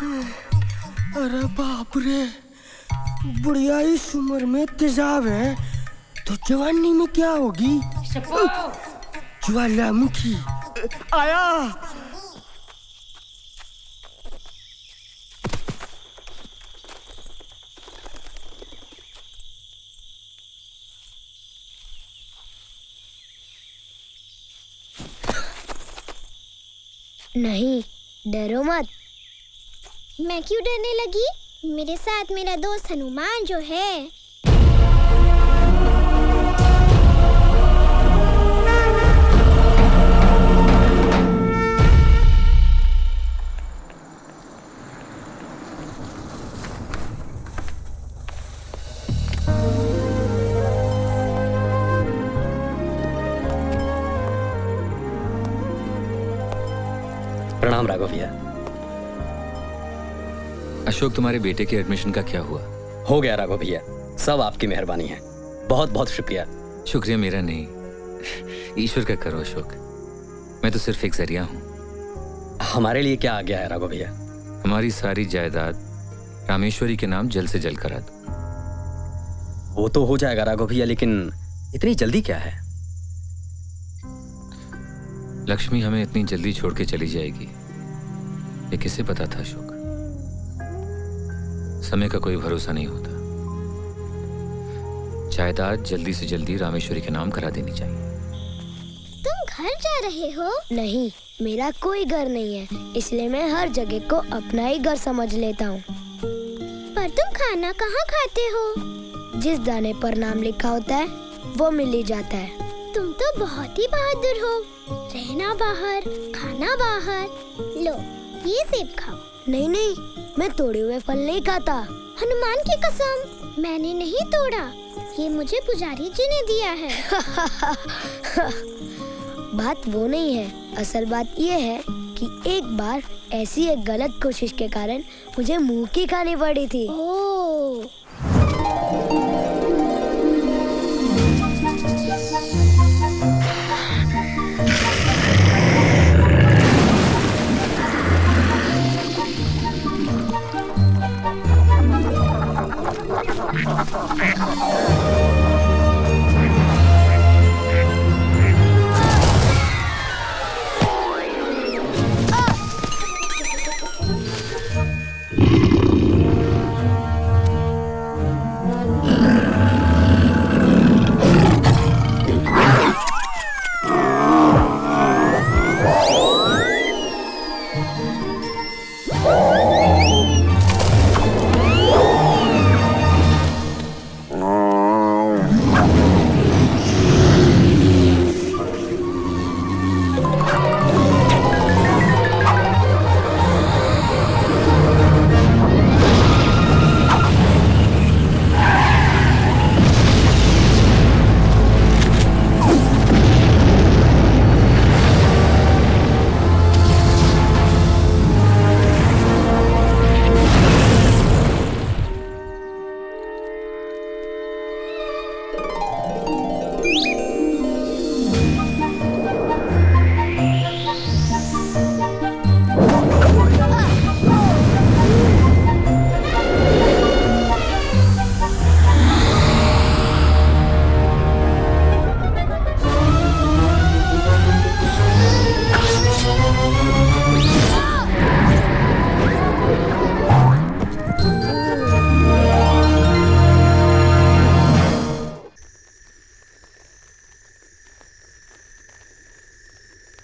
अरे बाप रे, बुढ़िया इस उम्र में तेजाब है तो जवानी में क्या होगी? ज्वालामुखी आया। नहीं, डरो मत। मैं क्यों डरने लगी? मेरे साथ मेरा दोस्त हनुमान जो है। प्रणाम राघव भैया। अशोक, तुम्हारे बेटे के एडमिशन का क्या हुआ? हो गया राघव भैया, सब आपकी मेहरबानी है। बहुत बहुत शुक्रिया। शुक्रिया मेरा नहीं, ईश्वर का करो अशोक। मैं तो सिर्फ एक जरिया हूँ। हमारे लिए क्या आ गया है राघव भैया? हमारी सारी जायदाद रामेश्वरी के नाम जल्द से जल्द करा दो। वो तो हो जाएगा राघव भैया, लेकिन इतनी जल्दी क्या है? लक्ष्मी हमें इतनी जल्दी छोड़ के चली जाएगी, ये किसे पता था अशोक? समय का कोई भरोसा नहीं होता। जायदाद जल्दी से जल्दी रामेश्वरी के नाम करा देनी चाहिए। तुम घर जा रहे हो? नहीं, मेरा कोई घर नहीं है, इसलिए मैं हर जगह को अपना ही घर समझ लेता हूँ। पर तुम खाना कहाँ खाते हो? जिस दाने पर नाम लिखा होता है वो मिल ही जाता है। तुम तो बहुत ही बहादुर हो। रहना बाहर, खाना बाहर। लो, ये सेब खाओ। नहीं नहीं, मैं तोड़े हुए फल नहीं खाता। हनुमान की कसम, मैंने नहीं तोड़ा, ये मुझे पुजारी जी ने दिया है। बात वो नहीं है, असल बात ये है कि एक बार ऐसी एक गलत कोशिश के कारण मुझे मुंह की खानी पड़ी थी। ओह।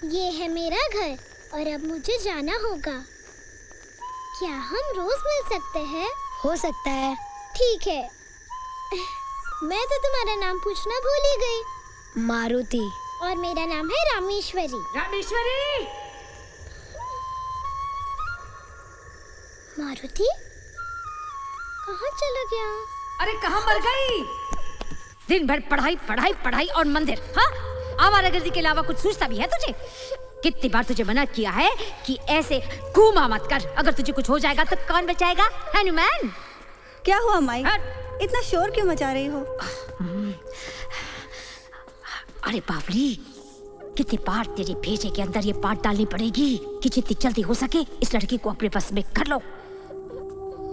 ये है मेरा घर और अब मुझे जाना होगा। क्या हम रोज मिल सकते हैं? हो सकता है। ठीक है। मैं तो तुम्हारा नाम पूछना भूल ही गई। मारुति। और मेरा नाम है रामेश्वरी। रामेश्वरी! मारुति कहाँ चला गया? अरे कहाँ मर गई? दिन भर पढ़ाई पढ़ाई पढ़ाई और मंदिर। हाँ, आवारागर्दी के अलावा कुछ सूझता भी है तुझे? कितनी बार तुझे मना किया है कि ऐसे घूमा मत कर, अगर तुझे कुछ हो जाएगा तो कौन बचाएगा? हनुमान। क्या हुआ माई? इतना शोर क्यों मचा रही हो? अरे बावली, कितनी बार तेरे भेजे के अंदर ये बात डालनी पड़ेगी कि जितनी जल्दी हो सके इस लड़की को अपने बस में कर लो।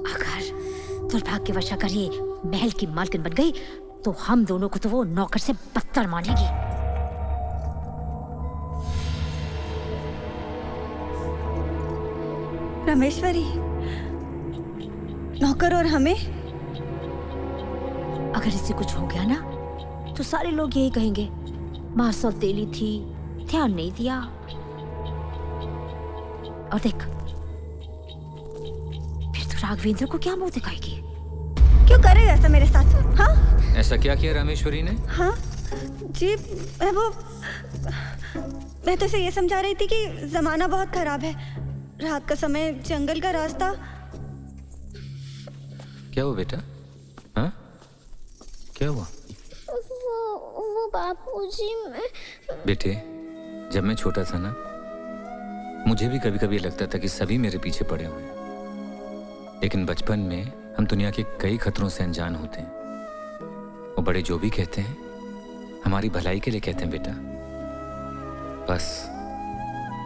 अगर दुर्भाग्यवश अगर ये महल की मालकिन बन गई तो हम दोनों को तो वो नौकर से बदतर मानेगी। रामेश्वरी, नौकर और हमें? अगर इससे कुछ हो गया ना तो सारे लोग यही कहेंगे माँ सौतेली थी, ध्यान नहीं दिया। और देख फिर तो राघवेंद्र को क्या मुंह दिखाएगी? क्यों करेगा ऐसा मेरे साथ? हाँ ऐसा क्या किया रामेश्वरी ने? हाँ जी, मैं तो इसे ये समझा रही थी कि जमाना बहुत खराब है, रात का समय, जंगल का रास्ता। क्या हुआ बेटा? हाँ क्या हुआ? वो बापूजी, मैं बेटे, जब मैं छोटा था ना, मुझे भी कभी कभी लगता था कि सभी मेरे पीछे पड़े हुए हैं, लेकिन बचपन में हम दुनिया के कई खतरों से अनजान होते हैं। वो बड़े जो भी कहते हैं हमारी भलाई के लिए कहते हैं बेटा। बस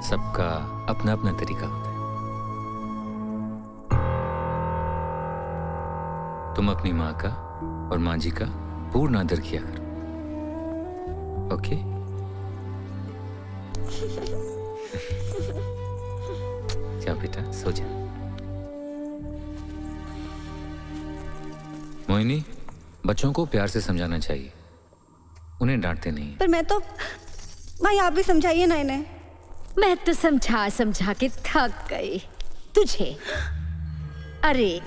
सबका अपना अपना तरीका होता है। तुम अपनी माँ का और माँ जी का पूर्ण आदर किया करो, ओके? जाओ बेटा, सो जा। मोहिनी, बच्चों को प्यार से समझाना चाहिए, उन्हें डांटते नहीं। पर मैं तो, भाई आप भी समझाइए ना इन्हें। मैं तो समझा समझा के थक गई। तुझे? अरे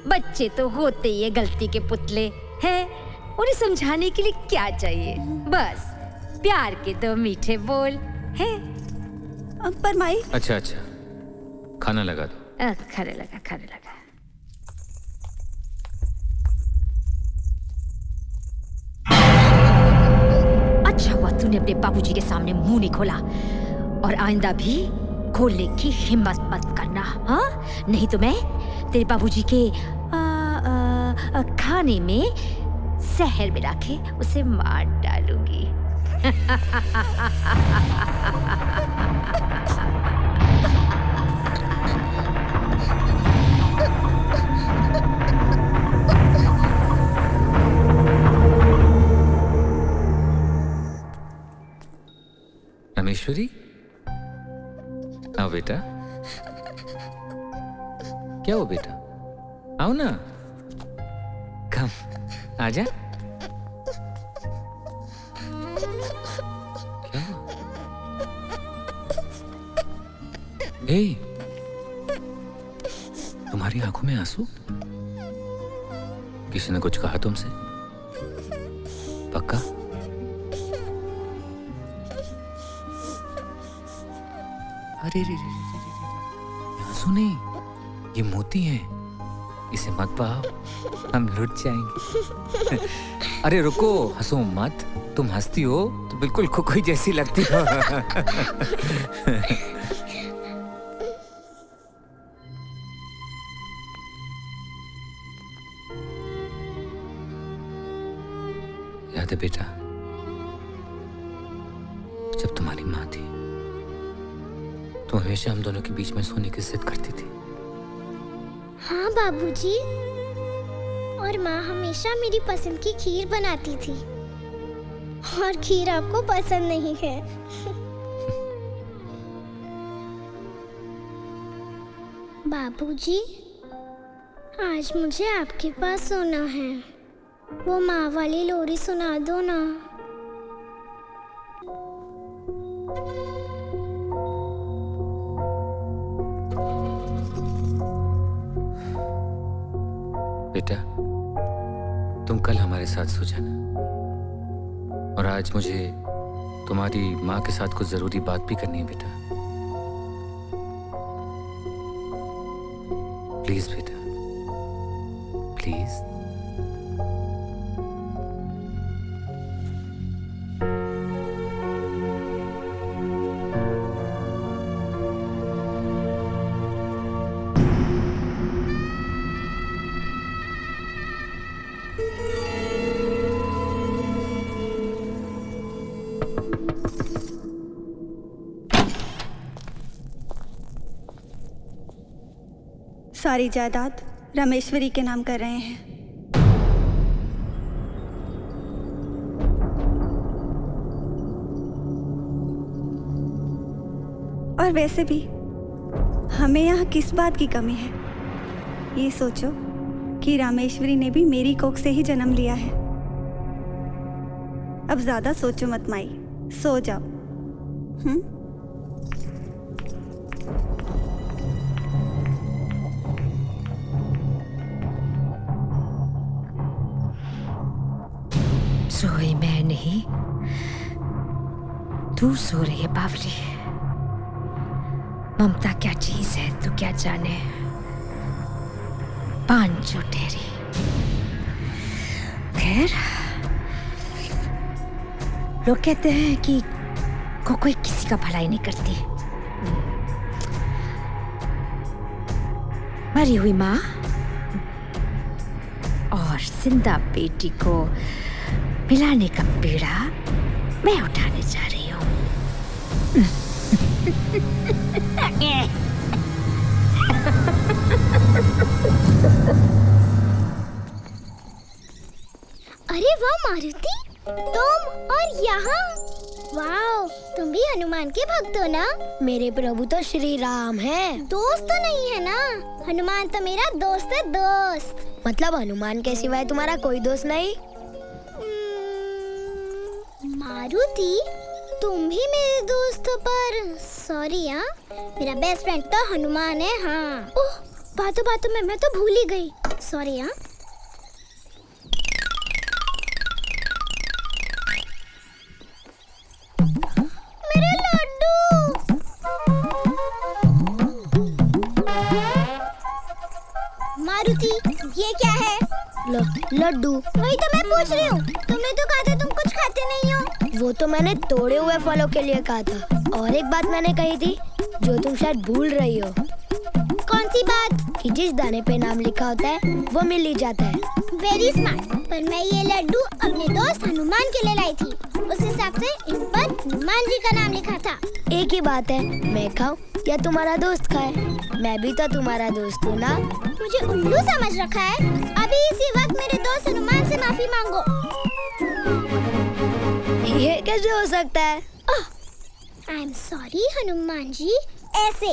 बच्चे तो होते ही है गलती के पुतले हैं, उन्हें समझाने के लिए क्या चाहिए? बस प्यार के दो मीठे बोल हैं। पर माई। अच्छा अच्छा, खाना लगा दो। खाने लगा, खाने लगा। अच्छा हुआ तूने अपने बाबूजी के सामने मुंह नहीं खोला, और आइंदा भी खोलने की हिम्मत मत करना, हाँ? नहीं तो मैं तेरे बाबूजी के खाने में जहर मिला के उसे मार डालूंगी। रामेश्वरी, आओ बेटा। क्या हो बेटा? आओ ना, कम आजा। क्या हुआ? ए, तुम्हारी आंखों में आंसू? किसी ने कुछ कहा तुमसे? पक्का? अरे रे रे रे रे, ये आंसू नहीं, ये मोती हैं। इसे मत बहाओ, हम लुट जाएंगे। अरे रुको, हंसो मत। तुम हंसती हो तो बिल्कुल खोखोई जैसी लगती हो। याद है बेटा, जब तुम्हारी माँ थी तो हमेशा हम दोनों के बीच में सोने की जिद करती थी। हाँ बाबूजी, और माँ हमेशा मेरी पसंद की खीर बनाती थी, और खीर आपको पसंद नहीं है। बाबूजी, आज मुझे आपके पास सोना है, वो माँ वाली लोरी सुना दो ना। बेटा, तुम कल हमारे साथ सो जाना, और आज मुझे तुम्हारी माँ के साथ कुछ जरूरी बात भी करनी है बेटा। प्लीज बेटा, प्लीज। सारी जायदाद रामेश्वरी के नाम कर रहे हैं। और वैसे भी हमें यहाँ किस बात की कमी है? ये सोचो कि रामेश्वरी ने भी मेरी कोख से ही जन्म लिया है। अब ज्यादा सोचो मत माई, सो जाओ। सोई मैं नहीं, तू सो रही है बावली। ममता क्या चीज है तू क्या जाने। पांचो तेरी। खैर, लोग कहते हैं कि कोई किसी का भलाई नहीं करती। मरी हुई माँ और जिंदा बेटी को मिलाने का बीड़ा मैं उठाने जा रही हूँ। अरे वाह मारुति, तुम और यहाँ। वाह, तुम भी हनुमान के भक्त हो ना? मेरे प्रभु तो श्री राम हैं। दोस्त तो नहीं है ना? हनुमान तो मेरा दोस्त है, दोस्त। मतलब हनुमान के सिवाय तुम्हारा कोई दोस्त नहीं? मारुति, तुम भी मेरे दोस्त हो, पर सॉरी हाँ, मेरा बेस्ट फ्रेंड तो हनुमान है। हाँ, ओह बातों बातों में मैं तो भूल ही गई, सॉरी हाँ। मेरे लड्डू। मारुति, ये क्या है? लड्डू। वही तो मैं पूछ रही हूँ, तुमने तो कहा था तुम कुछ खाते नहीं हो। वो तो मैंने तोड़े हुए फलों के लिए कहा था। और एक बात मैंने कही थी जो तुम शायद भूल रही हो। कौन सी बात? कि जिस दाने पे नाम लिखा होता है वो मिल ही जाता है। Very smart. पर मैं ये लड्डू अपने दोस्त हनुमान के लिए लाई थी, उस हिसाब से इन पर हनुमान जी का नाम लिखा था। एक ही बात है, मैं खाऊं या तुम्हारा दोस्त खाए, मैं भी तो तुम्हारा दोस्त हूँ ना। मुझे उल्लू समझ रखा है? अभी इसी वक्त मेरे दोस्त हनुमान से माफी मांगो। ये कैसे हो सकता है? I am sorry Hanuman ji, ऐसे